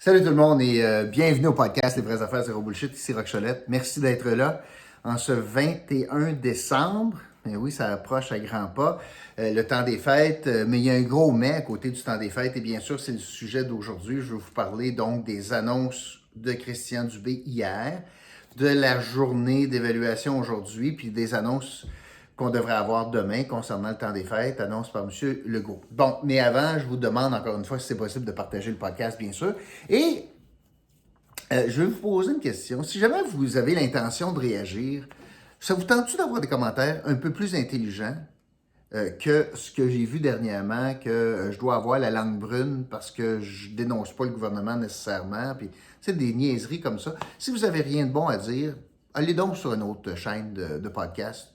Salut tout le monde et bienvenue au podcast Les vraies affaires zéro bullshit, ici Roch Cholette. Merci d'être là en ce 21 décembre. Mais oui, ça approche à grands pas. Le temps des fêtes, mais il y a un gros mais à côté du temps des fêtes et bien sûr c'est le sujet d'aujourd'hui. Je vais vous parler donc des annonces de Christian Dubé hier, de la journée d'évaluation aujourd'hui, puis des annonces qu'on devrait avoir demain concernant le temps des fêtes, annonce par M. Legault. Bon, mais avant, je vous demande encore une fois si c'est possible de partager le podcast, bien sûr. Et je vais vous poser une question. Si jamais vous avez l'intention de réagir, ça vous tente-tu d'avoir des commentaires un peu plus intelligents que ce que j'ai vu dernièrement, que je dois avoir la langue brune parce que je dénonce pas le gouvernement nécessairement, puis c'est des niaiseries comme ça. Si vous avez rien de bon à dire, allez donc sur une autre chaîne de podcast.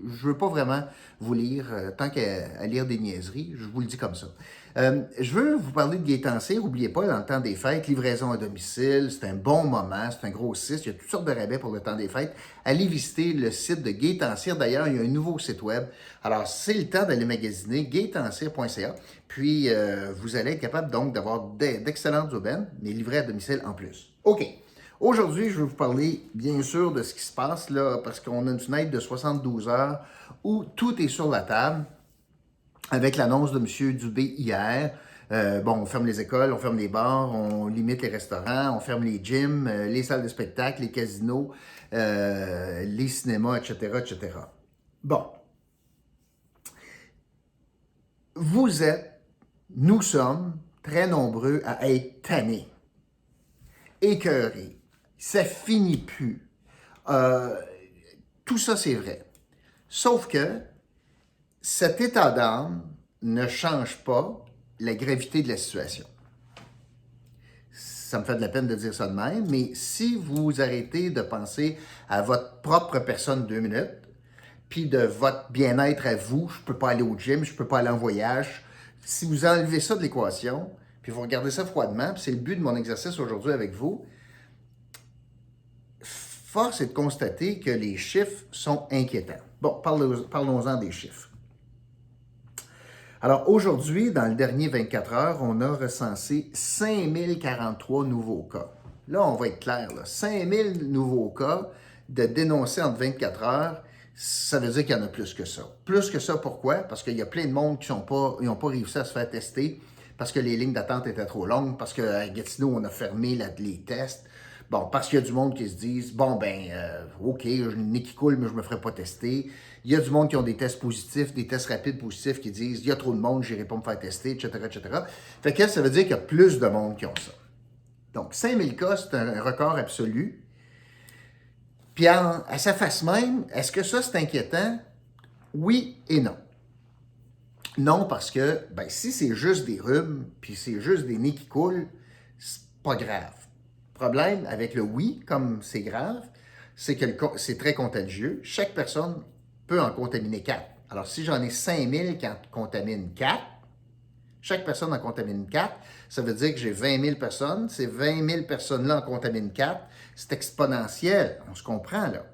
Je veux pas vraiment vous lire, tant qu'à lire des niaiseries, je vous le dis comme ça. Je veux vous parler de Gaétan Cyr. N'oubliez pas, dans le temps des fêtes, livraison à domicile, c'est un bon moment, c'est un gros site, il y a toutes sortes de rabais pour le temps des fêtes. Allez visiter le site de Gaétan Cyr. D'ailleurs, il y a un nouveau site web. Alors, c'est le temps d'aller magasiner, gaétancir.ca. Puis, vous allez être capable donc d'avoir d'excellentes aubaines, mais livrées à domicile en plus. OK. Aujourd'hui, je vais vous parler, bien sûr, de ce qui se passe là, parce qu'on a une fenêtre de 72 heures où tout est sur la table avec l'annonce de M. Dubé hier. On ferme les écoles, on ferme les bars, on limite les restaurants, on ferme les gyms, les salles de spectacle, les casinos, les cinémas, etc., etc. Bon. Nous sommes très nombreux à être tannés, écœurés. Ça finit plus. Tout ça, c'est vrai. Sauf que cet état d'âme ne change pas la gravité de la situation. Ça me fait de la peine de dire ça de même, mais si vous arrêtez de penser à votre propre personne 2 minutes, puis de votre bien-être à vous, je ne peux pas aller au gym, je ne peux pas aller en voyage, si vous enlevez ça de l'équation, puis vous regardez ça froidement, puis c'est le but de mon exercice aujourd'hui avec vous, force est de constater que les chiffres sont inquiétants. Bon, parlons-en des chiffres. Alors aujourd'hui, dans le dernier 24 heures, on a recensé 5043 nouveaux cas. Là, on va être clair, là, 5000 nouveaux cas de dénoncés entre 24 heures, ça veut dire qu'il y en a plus que ça. Plus que ça, pourquoi? Parce qu'il y a plein de monde qui n'ont pas réussi à se faire tester, parce que les lignes d'attente étaient trop longues, parce qu'à Gatineau, on a fermé les tests. Bon, parce qu'il y a du monde qui se disent, OK, j'ai le nez qui coule, mais je ne me ferai pas tester. Il y a du monde qui ont des tests positifs, des tests rapides positifs qui disent, il y a trop de monde, je n'irai pas me faire tester, etc., etc. Fait que ça veut dire qu'il y a plus de monde qui ont ça. Donc, 5000 cas, c'est un record absolu. Puis, à sa face même, est-ce que ça, c'est inquiétant? Oui et non. Non, parce que, si c'est juste des rhumes, puis c'est juste des nez qui coulent, c'est pas grave. Le problème avec le oui, comme c'est grave, c'est que c'est très contagieux. Chaque personne peut en contaminer 4. Alors, si j'en ai 5000 qui en contaminent 4, chaque personne en contamine 4, ça veut dire que j'ai 20 000 personnes. Ces 20 000 personnes-là en contaminent 4. C'est exponentiel. On se comprend, là.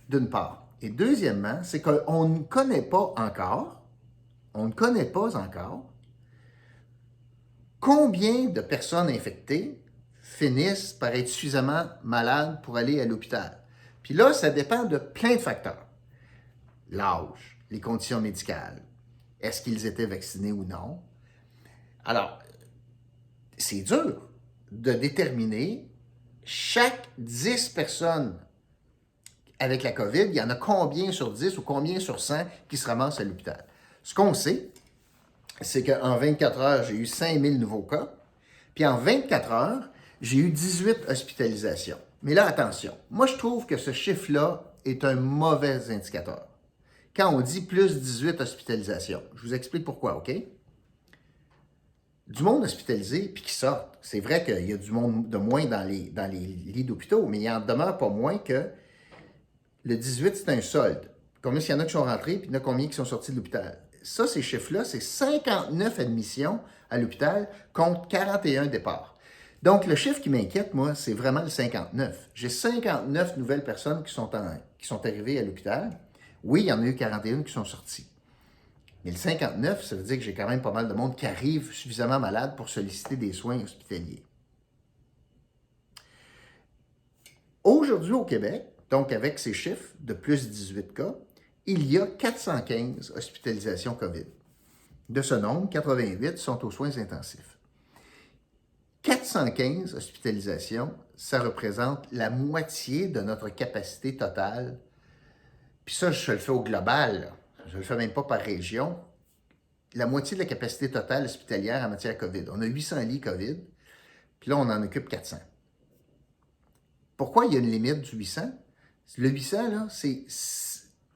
D'une part. Et deuxièmement, c'est qu'on ne connaît pas encore combien de personnes infectées finissent par être suffisamment malades pour aller à l'hôpital. Puis là, ça dépend de plein de facteurs. L'âge, les conditions médicales, est-ce qu'ils étaient vaccinés ou non. Alors, c'est dur de déterminer chaque 10 personnes avec la COVID, il y en a combien sur 10 ou combien sur 100 qui se ramassent à l'hôpital. Ce qu'on sait, c'est qu'en 24 heures, j'ai eu 5000 nouveaux cas. Puis en 24 heures, j'ai eu 18 hospitalisations. Mais là, attention, moi je trouve que ce chiffre-là est un mauvais indicateur. Quand on dit plus 18 hospitalisations, je vous explique pourquoi, OK? Du monde hospitalisé puis qui sort. C'est vrai qu'il y a du monde de moins dans les lits d'hôpitaux, mais il en demeure pas moins que le 18, c'est un solde. Combien il y en a qui sont rentrés, puis il y en a combien qui sont sortis de l'hôpital? Ça, ces chiffres-là, c'est 59 admissions à l'hôpital contre 41 départs. Donc, le chiffre qui m'inquiète, moi, c'est vraiment le 59. J'ai 59 nouvelles personnes qui sont arrivées à l'hôpital. Oui, il y en a eu 41 qui sont sortis. Mais le 59, ça veut dire que j'ai quand même pas mal de monde qui arrive suffisamment malade pour solliciter des soins hospitaliers. Aujourd'hui au Québec, donc avec ces chiffres de plus 18 cas, il y a 415 hospitalisations COVID. De ce nombre, 88 sont aux soins intensifs. 415 hospitalisations, ça représente la moitié de notre capacité totale. Puis ça, je le fais au global, là. Je ne le fais même pas par région. La moitié de la capacité totale hospitalière en matière COVID. On a 800 lits COVID, puis là, on en occupe 400. Pourquoi il y a une limite du 800? Le 800, là,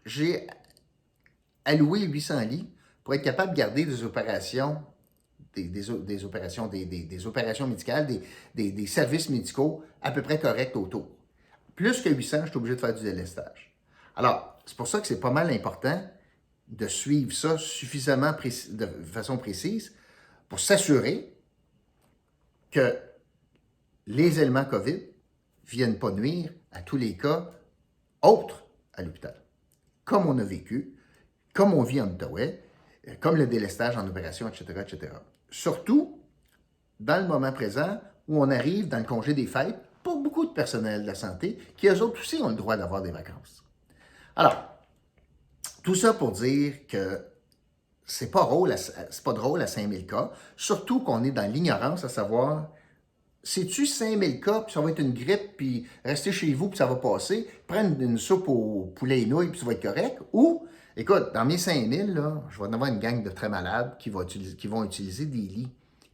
j'ai alloué 800 lits pour être capable de garder des opérations, des opérations médicales, des services médicaux à peu près corrects autour. Plus que 800, je suis obligé de faire du délestage. Alors, c'est pour ça que c'est pas mal important de suivre ça suffisamment de façon précise pour s'assurer que les éléments COVID ne viennent pas nuire à tous les cas autres à l'hôpital. Comme on a vécu, comme on vit en Outaouais, comme le délestage en opération, etc., etc. Surtout dans le moment présent où on arrive dans le congé des fêtes pour beaucoup de personnel de la santé qui, eux autres aussi, ont le droit d'avoir des vacances. Alors, tout ça pour dire que c'est pas drôle à 5000 cas, surtout qu'on est dans l'ignorance à savoir, c'est-tu 5000 cas, puis ça va être une grippe, puis restez chez vous, puis ça va passer, prendre une soupe au poulet et nouilles, puis ça va être correct, ou, écoute, dans mes 5000, là, je vais en avoir une gang de très malades qui vont utiliser des lits.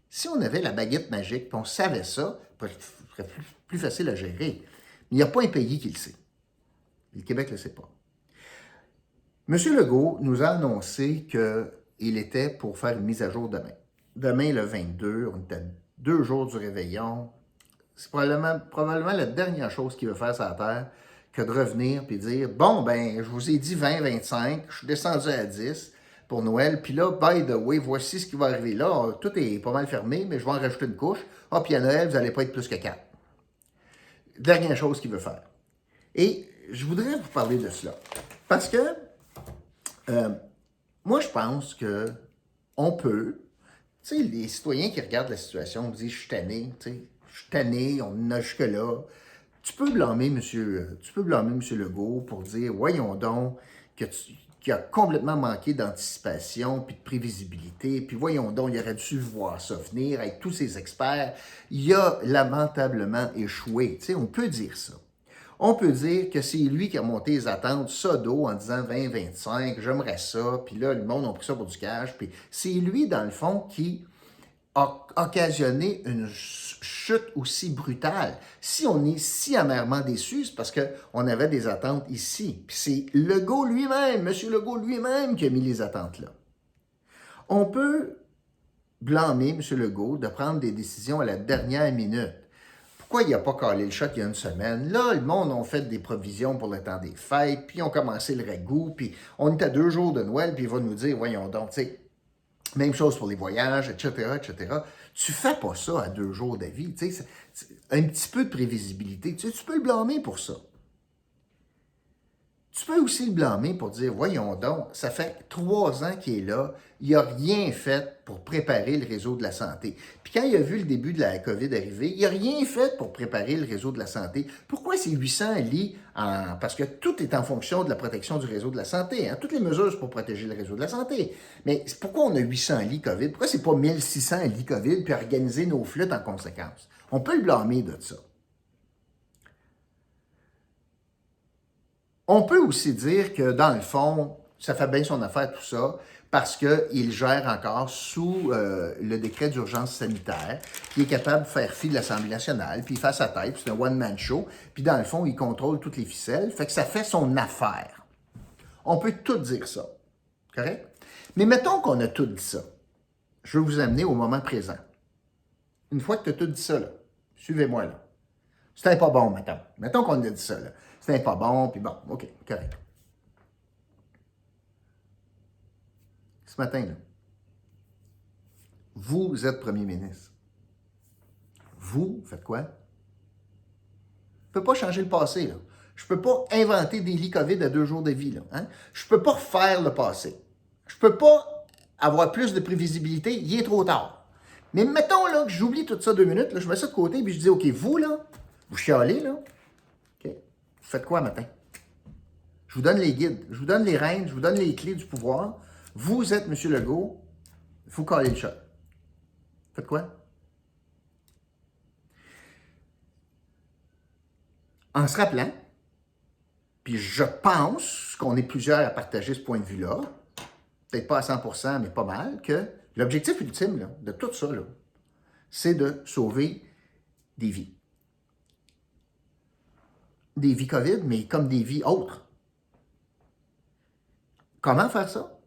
Si on avait la baguette magique, puis on savait ça, ce serait plus facile à gérer. Mais il n'y a pas un pays qui le sait. Le Québec ne le sait pas. M. Legault nous a annoncé qu'il était pour faire une mise à jour demain. Demain, le 22, on est à 2 jours du réveillon. C'est probablement la dernière chose qu'il veut faire sur la Terre que de revenir et dire « Bon, ben, je vous ai dit 20, 25, je suis descendu à 10 pour Noël, puis là, by the way, voici ce qui va arriver là. Tout est pas mal fermé, mais je vais en rajouter une couche. Ah, puis à Noël, vous n'allez pas être plus que 4. » Dernière chose qu'il veut faire. Et je voudrais vous parler de cela. Parce que moi, je pense qu'on peut, tu sais, les citoyens qui regardent la situation disent « Je suis tanné, tu sais, je suis tanné, on en a jusque-là. » Tu peux blâmer M. Legault pour dire « Voyons donc qu'il a complètement manqué d'anticipation puis de prévisibilité, puis voyons donc, il aurait dû voir ça venir avec tous ces experts. Il a lamentablement échoué. » Tu sais, on peut dire ça. On peut dire que c'est lui qui a monté les attentes d'eau en disant 20-25, j'aimerais ça, puis là, le monde a pris ça pour du cash, puis c'est lui, dans le fond, qui a occasionné une chute aussi brutale. Si on est si amèrement déçu, c'est parce qu'on avait des attentes ici. Puis c'est Legault lui-même, M. Legault lui-même qui a mis les attentes là. On peut blâmer M. Legault de prendre des décisions à la dernière minute. Pourquoi il n'a pas calé le shot il y a une semaine? Là, le monde a fait des provisions pour le temps des fêtes, puis ils ont commencé le ragoût, puis on est à 2 jours de Noël, puis il va nous dire, voyons donc, tu sais, même chose pour les voyages, etc., etc. Tu fais pas ça à 2 jours d'avis, tu sais, un petit peu de prévisibilité, tu peux le blâmer pour ça. Tu peux aussi le blâmer pour dire, voyons donc, ça fait 3 ans qu'il est là, il n'a rien fait pour préparer le réseau de la santé. Puis quand il a vu le début de la COVID arriver, il n'a rien fait pour préparer le réseau de la santé. Pourquoi ces 800 lits? Parce que tout est en fonction de la protection du réseau de la santé. Hein? Toutes les mesures, c'est pour protéger le réseau de la santé. Mais pourquoi on a 800 lits COVID? Pourquoi c'est pas 1600 lits COVID puis organiser nos flûtes en conséquence? On peut le blâmer de ça. On peut aussi dire que, dans le fond, ça fait bien son affaire tout ça, parce qu'il gère encore sous le décret d'urgence sanitaire, qui est capable de faire fi de l'Assemblée nationale, puis il fait sa tête, puis c'est un one-man show, puis dans le fond, il contrôle toutes les ficelles, fait que ça fait son affaire. On peut tout dire ça, correct? Mais mettons qu'on a tout dit ça. Je vais vous amener au moment présent. Une fois que tu as tout dit ça, là, suivez-moi là. C'était pas bon, mettons. Mettons qu'on a dit ça, là. C'était pas bon, puis bon, OK, correct. Ce matin, là, vous êtes premier ministre. Vous faites quoi? Je ne peux pas changer le passé, là. Je ne peux pas inventer des lits COVID à 2 jours de vie, là. Hein? Je ne peux pas refaire le passé. Je ne peux pas avoir plus de prévisibilité, il est trop tard. Mais mettons là, que j'oublie tout ça 2 minutes, là, je mets ça de côté, puis je dis, OK, vous, là, vous chialez, là. OK? faites quoi matin? Je vous donne les guides, je vous donne les rênes, je vous donne les clés du pouvoir. Vous êtes M. Legault, il faut caler le shot. Faites quoi? En se rappelant, puis je pense qu'on est plusieurs à partager ce point de vue-là, peut-être pas à 100%, mais pas mal, que l'objectif ultime là, de tout ça, là, c'est de sauver des vies. Des vies COVID, mais comme des vies autres. Comment faire ça?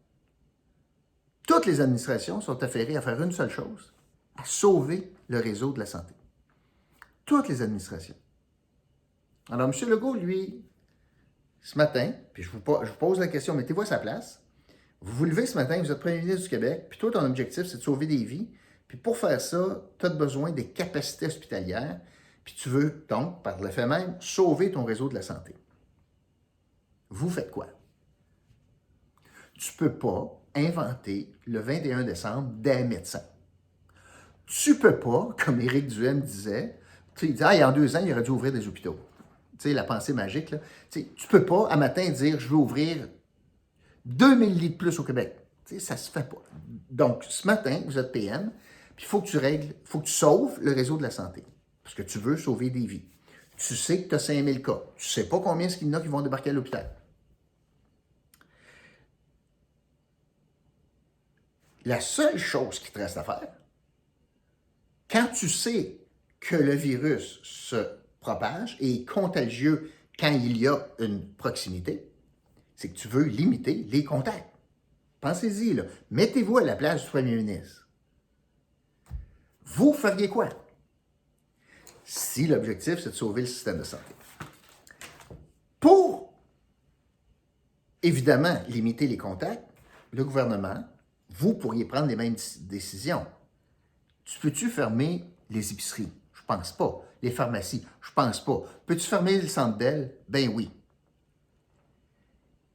Toutes les administrations sont affairées à faire une seule chose, à sauver le réseau de la santé. Toutes les administrations. Alors, M. Legault, lui, ce matin, puis je vous pose la question, mettez-vous à sa place. Vous vous levez ce matin, vous êtes premier ministre du Québec, puis toi, ton objectif, c'est de sauver des vies. Puis pour faire ça, tu as besoin des capacités hospitalières, puis tu veux donc, par le fait même, sauver ton réseau de la santé. Vous faites quoi? Tu ne peux pas inventer le 21 décembre des médecins. Tu ne peux pas, comme Éric Duhaime disait, il dit, en 2 ans, il aurait dû ouvrir des hôpitaux. Tu sais, la pensée magique, là. Tu ne peux pas, à matin, dire, je veux ouvrir 2000 lits de plus au Québec. Tu sais, ça ne se fait pas. Donc, ce matin, vous êtes PM, puis il faut que tu règles, il faut que tu sauves le réseau de la santé. Parce que tu veux sauver des vies. Tu sais que tu as 5000 cas. Tu ne sais pas combien il y en a qui vont débarquer à l'hôpital. La seule chose qui te reste à faire, quand tu sais que le virus se propage et est contagieux quand il y a une proximité, c'est que tu veux limiter les contacts. Pensez-y, là. Mettez-vous à la place du premier ministre. Vous feriez quoi? Si l'objectif, c'est de sauver le système de santé. Pour, évidemment, limiter les contacts, le gouvernement, vous pourriez prendre les mêmes décisions. Tu peux-tu fermer les épiceries? Je pense pas. Les pharmacies? Je pense pas. Peux-tu fermer le Centre Bell? Ben oui.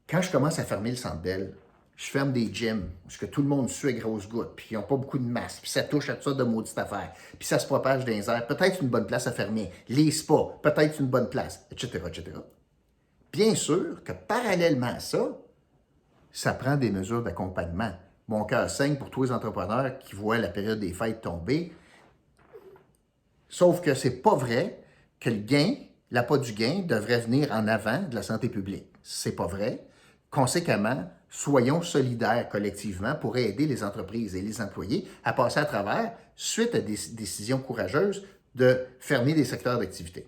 Quand je commence à fermer le Centre Bell, je ferme des gyms, parce que tout le monde sue à grosses gouttes, puis ils n'ont pas beaucoup de masques, puis ça touche à tout ça de maudites affaires, puis ça se propage dans les airs. Peut-être une bonne place à fermer. Les spas, peut-être une bonne place, etc., etc. Bien sûr que parallèlement à ça, ça prend des mesures d'accompagnement. Mon cœur saigne pour tous les entrepreneurs qui voient la période des fêtes tomber. Sauf que c'est pas vrai que le gain, l'appât du gain, devrait venir en avant de la santé publique. C'est pas vrai. Conséquemment, soyons solidaires collectivement pour aider les entreprises et les employés à passer à travers suite à des décisions courageuses de fermer des secteurs d'activité.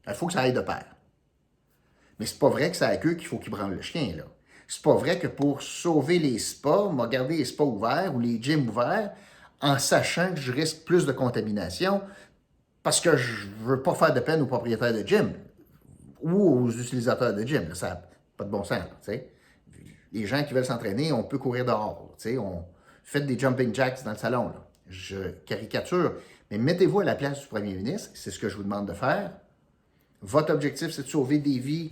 Il faut que ça aille de pair. Mais c'est pas vrai que c'est avec eux qu'il faut qu'ils branlent le chien, là. C'est pas vrai que pour sauver les spas, on va garder les spas ouverts ou les gyms ouverts en sachant que je risque plus de contamination parce que je veux pas faire de peine aux propriétaires de gym ou aux utilisateurs de gym. Là, ça n'a pas de bon sens. Là, les gens qui veulent s'entraîner, on peut courir dehors. On fait des jumping jacks dans le salon. Là. Je caricature, mais mettez-vous à la place du premier ministre, c'est ce que je vous demande de faire. Votre objectif, c'est de sauver des vies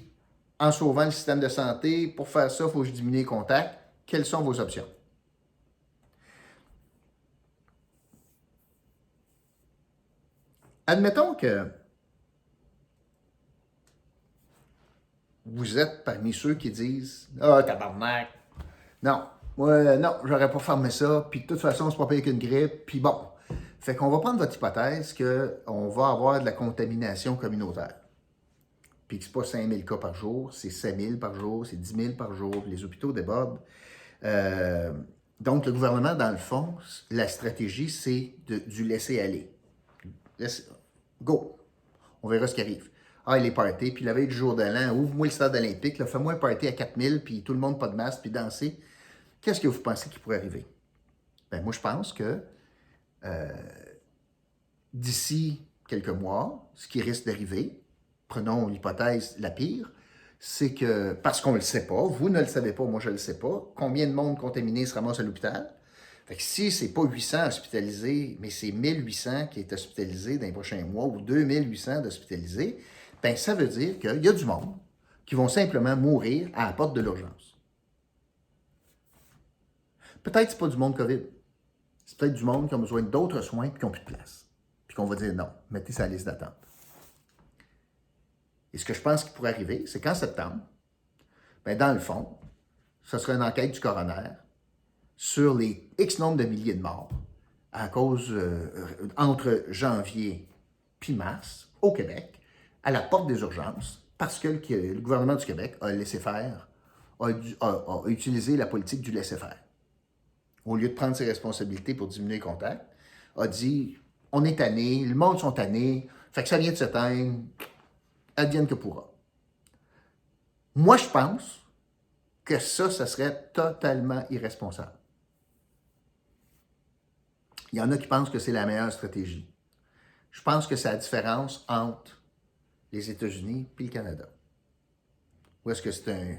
en sauvant le système de santé. Pour faire ça, il faut que je diminue les contacts. Quelles sont vos options? Admettons que vous êtes parmi ceux qui disent « Ah, tabarnak! Non, moi, non, j'aurais pas fermé ça, puis de toute façon, c'est pas pire qu'une grippe, puis bon. » Fait qu'on va prendre votre hypothèse qu'on va avoir de la contamination communautaire. Puis que c'est pas 5000 cas par jour, c'est 5000 par jour, c'est 10 000 par jour, puis les hôpitaux débordent. Donc, le gouvernement, dans le fond, la stratégie, c'est du laisser-aller. Go! On verra ce qui arrive. Ah, les parties, puis la veille du jour de l'an, ouvre-moi le stade olympique, là, fais-moi un party à 4000, puis tout le monde pas de masque, puis danser. Qu'est-ce que vous pensez qui pourrait arriver? Ben, moi, je pense que d'ici quelques mois, ce qui risque d'arriver, prenons l'hypothèse la pire, c'est que, parce qu'on ne le sait pas, vous ne le savez pas, moi je ne le sais pas, combien de monde contaminé se ramasse à l'hôpital? Fait que si ce n'est pas 800 hospitalisés, mais c'est 1800 qui est hospitalisé dans les prochains mois, ou 2800 d'hospitalisés, ben ça veut dire qu'il y a du monde qui vont simplement mourir à la porte de l'urgence. Peut-être que ce n'est pas du monde COVID. C'est peut-être du monde qui a besoin d'autres soins et qui n'ont plus de place. Puis qu'on va dire non, mettez ça à la liste d'attente. Et ce que je pense qui pourrait arriver, c'est qu'en septembre, ben, dans le fond, ce sera une enquête du coroner sur les X nombre de milliers de morts à cause, entre janvier puis mars, au Québec, à la porte des urgences, parce que le gouvernement du Québec a laissé faire, a utilisé la politique du laisser-faire. Au lieu de prendre ses responsabilités pour diminuer les contacts, a dit, on est tanné, le monde sont tannés, fait que ça vient de s'éteindre, advienne que pourra. Moi, je pense que ça serait totalement irresponsable. Il y en a qui pensent que c'est la meilleure stratégie. Je pense que c'est la différence entre les États-Unis et le Canada. Où est-ce que c'est un...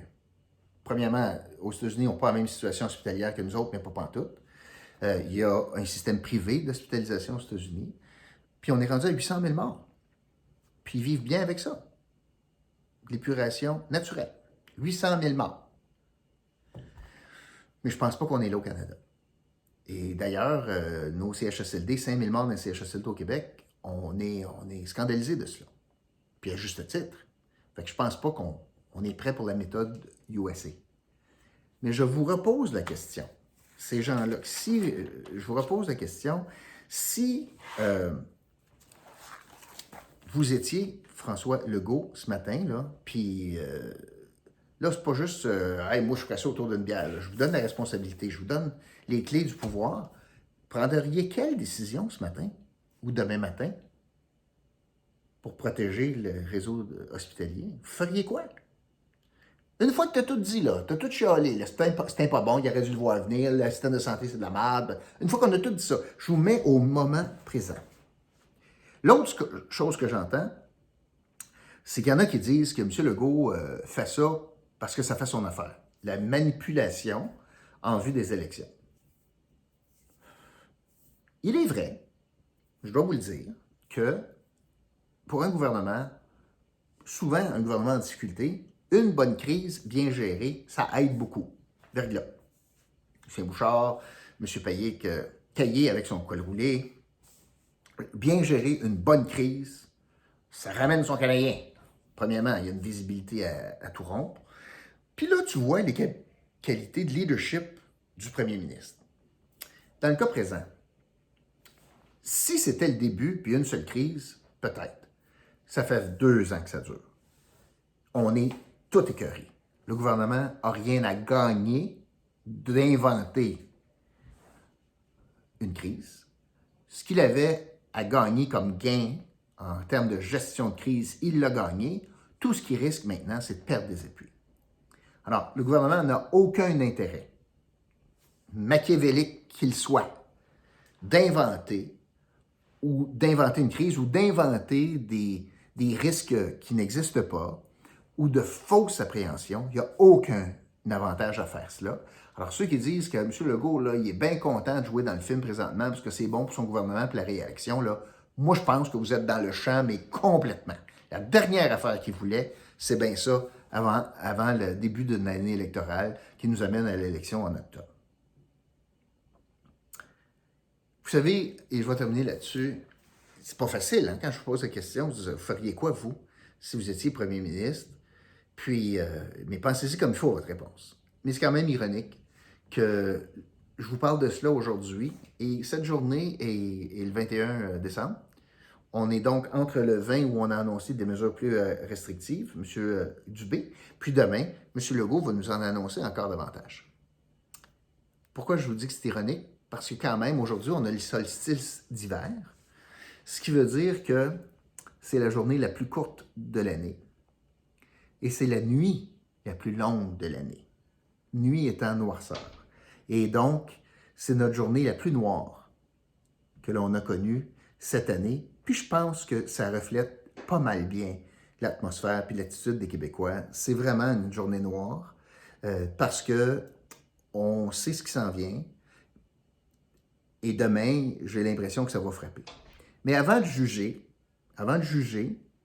Premièrement, aux États-Unis, ils n'ont pas la même situation hospitalière que nous autres, mais pas pantoute. Il y a un système privé d'hospitalisation aux États-Unis. Puis on est rendu à 800 000 morts. Puis ils vivent bien avec ça. L'épuration naturelle. 800 000 morts. Mais je ne pense pas qu'on est là au Canada. Et d'ailleurs, nos CHSLD, 5 000 morts dans les CHSLD au Québec, on est scandalisés de cela. Puis à juste titre. Fait que je ne pense pas qu'on est prêt pour la méthode USA. Mais je vous repose la question. Ces gens-là, je vous repose la question, si vous étiez François Legault ce matin, là, puis là, c'est pas juste hey, moi je ferais ça autour d'une bière. Là. Je vous donne la responsabilité, je vous donne les clés du pouvoir. Prendriez quelle décision ce matin ou demain matin pour protéger le réseau hospitalier? Vous feriez quoi? Une fois que tu as tout dit, là, tu as tout chialé, le système pas bon, il aurait dû le voir venir, le système de santé, c'est de la merde. Une fois qu'on a tout dit ça, je vous mets au moment présent. L'autre chose que j'entends, c'est qu'il y en a qui disent que M. Legault fait ça parce que ça fait son affaire. La manipulation en vue des élections. Il est vrai, je dois vous le dire, que pour un gouvernement, souvent un gouvernement en difficulté, une bonne crise bien gérée, ça aide beaucoup. Verglas. M. Bouchard, M. Caillé avec son col roulé, bien gérer une bonne crise, ça ramène son Canadien. Premièrement, il y a une visibilité à tout rompre. Puis là, tu vois les qualités de leadership du premier ministre. Dans le cas présent, si c'était le début, puis une seule crise, peut-être. Ça fait 2 ans que ça dure. On est tout écœuré. Le gouvernement n'a rien à gagner d'inventer une crise. Ce qu'il avait à gagner comme gain en termes de gestion de crise, il l'a gagné. Tout ce qu'il risque maintenant, c'est de perdre des appuis. Alors, le gouvernement n'a aucun intérêt, machiavélique qu'il soit, d'inventer une crise ou d'inventer des risques qui n'existent pas ou de fausses appréhensions. Il n'y a aucun avantage à faire cela. Alors, ceux qui disent que M. Legault, là, il est bien content de jouer dans le film présentement parce que c'est bon pour son gouvernement et la réélection, là, moi, je pense que vous êtes dans le champ, mais complètement. La dernière affaire qu'il voulait, c'est bien ça avant le début d'une année électorale qui nous amène à l'élection en octobre. Vous savez, et je vais terminer là-dessus, c'est pas facile, hein, quand je vous pose la question, vous feriez quoi, vous, si vous étiez premier ministre? Puis, mais pensez-y comme il faut, votre réponse. Mais c'est quand même ironique que je vous parle de cela aujourd'hui, et cette journée est le 21 décembre. On est donc entre le 20 où on a annoncé des mesures plus restrictives, M. Dubé, puis demain, M. Legault va nous en annoncer encore davantage. Pourquoi je vous dis que c'est ironique? Parce que quand même, aujourd'hui, on a le solstice d'hiver, ce qui veut dire que c'est la journée la plus courte de l'année et c'est la nuit la plus longue de l'année. Nuit étant noirceur. Et donc, c'est notre journée la plus noire que l'on a connue cette année. Puis je pense que ça reflète pas mal bien l'atmosphère puis l'attitude des Québécois. C'est vraiment une journée noire parce que on sait ce qui s'en vient. Et demain, j'ai l'impression que ça va frapper. Mais avant de juger,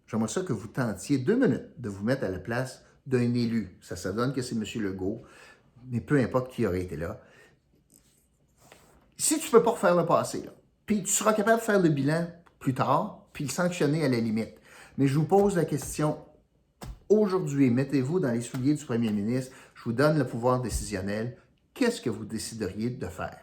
j'aimerais ça que vous tentiez 2 minutes de vous mettre à la place d'un élu. Ça donne que c'est M. Legault, mais peu importe qui aurait été là. Si tu ne peux pas refaire le passé, là, puis tu seras capable de faire le bilan plus tard, puis le sanctionner à la limite. Mais je vous pose la question Aujourd'hui, mettez-vous dans les souliers du premier ministre. Je vous donne le pouvoir décisionnel. Qu'est-ce que vous décideriez de faire?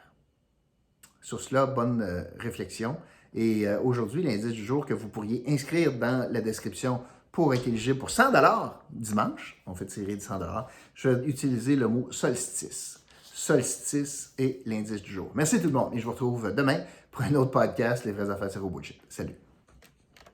Sur cela, bonne réflexion. Et aujourd'hui, l'indice du jour que vous pourriez inscrire dans la description pour être éligible pour 100 dimanche, on fait tirer de 100 je vais utiliser le mot solstice. Solstice est l'indice du jour. Merci tout le monde et je vous retrouve demain pour un autre podcast, Les vraies affaires zéro bullshit. Salut!